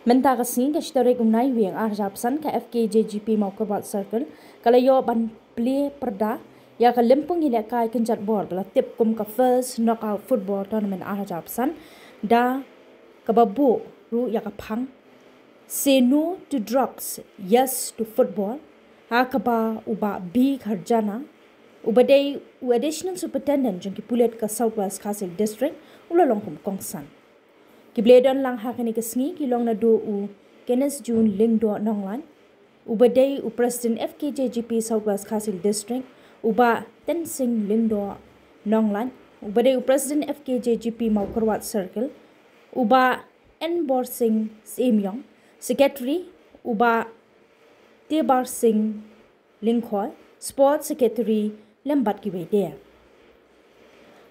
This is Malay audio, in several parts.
Menta kasing ka historic unai wiang arjapsan ka FKJGP Maukabat Circle kala yo ban play perda ya ka lempung ile kai kenjat bor la tip kum ka first knockout football tournament arjapsan da ka babu ru ya ka phang say no to drugs yes to football ha ka ba uba b kharjana ubadai additional superintendent jengki pulet ka Southwest Castle District ulalong kum kongsan Kibledon lang hakani kasngi kilong na do u Kenneth June Lingdo Nonglan ubadai u President FKJGP Southwest Castle District uba Tensing Lingdo Nonglan ubadai u President FKJGP Maukarwat Circle uba Enbor Singh Semyong Secretary uba Tebar Singh Lingkhoi Sports Secretary Lembat Kiwede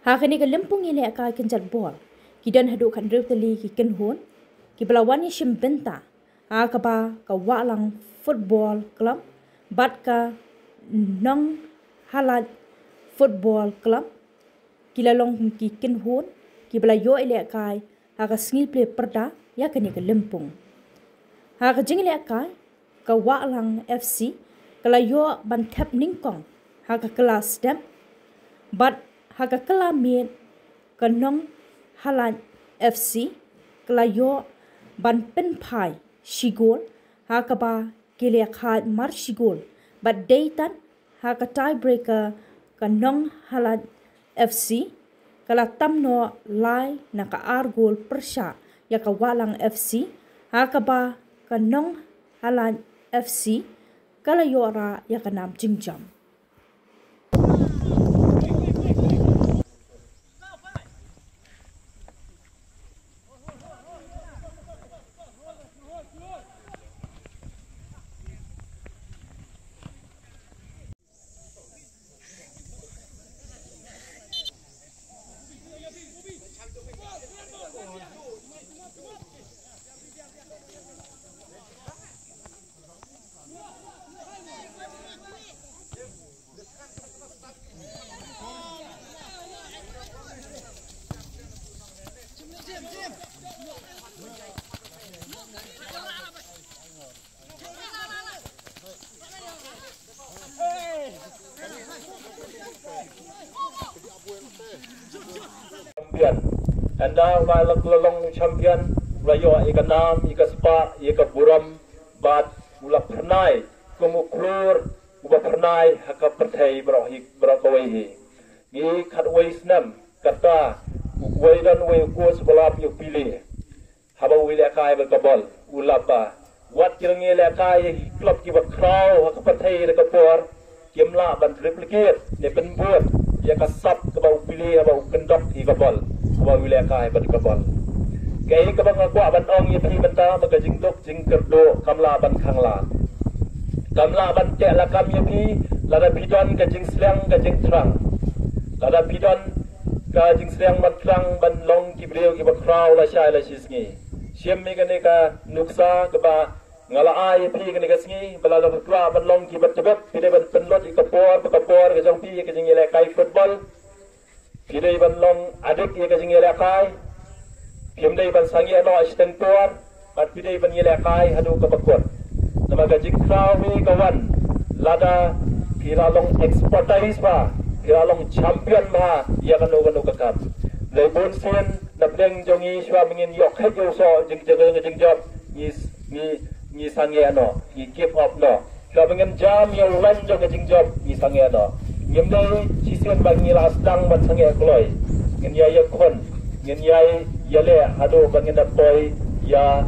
hakani ka lempung ile ka kenjat bor Kidan hadu kan tali ki kenhon ki belawan yishim benta akaba ka walang football club bat ka nong halat football club kilalong ki kenhon ki belayo ile kai aka sngi play perda ya kani ka lempung aka jing ile kai ka walang FC kalayo ban tap ningkong aka kelas step bat aka kelamit ka nong Halan FC kelayo ban pen pai shigol hakaba kile khat mar shigol but daytan haka tiebreaker kanong Halan FC kala tamno lai naka argol persha ya ka walang FC hakaba kanong Halan FC kala yora ya kanam jingjam Anda walak lolong champion rayo ikanam ikaspa ikaburam bat ulak pernai kumuklur uba pernai haka pertai berohik berakawai gi khatwai snam kata ukwai dan wai ko sebalap yuk pilih haba wile kai berkabal ulapa wat kirngi le kai klub ki bakraw haka pertai rekapor kimla ban replicate ne penbuat ya kasap ke bau pilih haba kendok ikabal wa wilayah kai ban kabal kai ka bang aku ban ong ye phi banta ba jing dok jing kerdo kamla ban khangla kamla ban te la kam ye phi la da bidon ka jing slang ka jing trang la da bidon ka jing slang ban trang ban long ki breu ki ba kraw la shai la shisngi siam me ka ne ka nuksa ka ba ngala ai ye phi ka ne ka sngi bala la kwa ban long ki ba tebet phi de ban penlot ikapor ka jong phi ka jing ile kai football Pidai ban long adik ia kasing ia lekai, pidai ban sangi ano asisten tuan, mat pidai ban ia lekai hadu kepakut. Nama gajing kraw ni kawan, lada pira long expertise ba, pira long champion ba, ia kanu kakam. Lebon sen nableng jongi shwa mingin yok het yo so jing job ni sangi ano, ni keep up no. Shwa mingin jam yo lan jong gajing job ni sangi ano. Yamdai sisian bangi lasdang ban sange kloi ngin ya yakon ngin yai yale hado bangin dapoi ya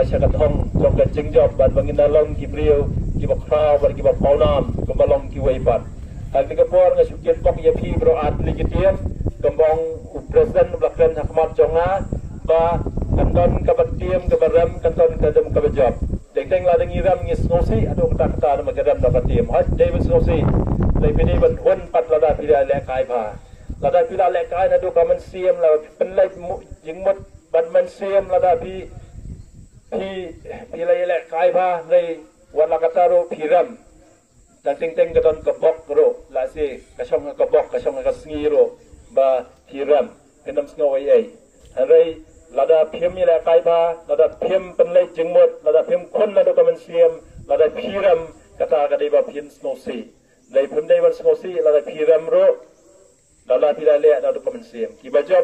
syakatong jong ka jingjob ban bangin dalong ki brio ki bakra ban ki bapaunam kembalong ki waipan hal ni kapor nga sukien pok ya phi bro at legitim kembong presiden blakren hakmat jonga ba kanton kabatiem kabaram kanton kadem kabajob deng la deng iram ngis ngosi ado kata na magadam dapatim hat David ngosi Pidai ban hun pat lada pidai lekai pa. Lada pidai lekai na do kaman siam la penlai jingmut ban man siam lada pi lekai pa lay wala kataro piram. Dan ting kadon kabok ro la si kasong kabok kasong kasngiro ba piram kenam sngo ai. Harai lada phim ni la kai ba lada phim penlai jengmut lada phim kon lada kamen siam lada phiram kata kadai ba phin snosi lai phim dai ban snosi lada phiram ro lada pilale lada kamen siam ki baja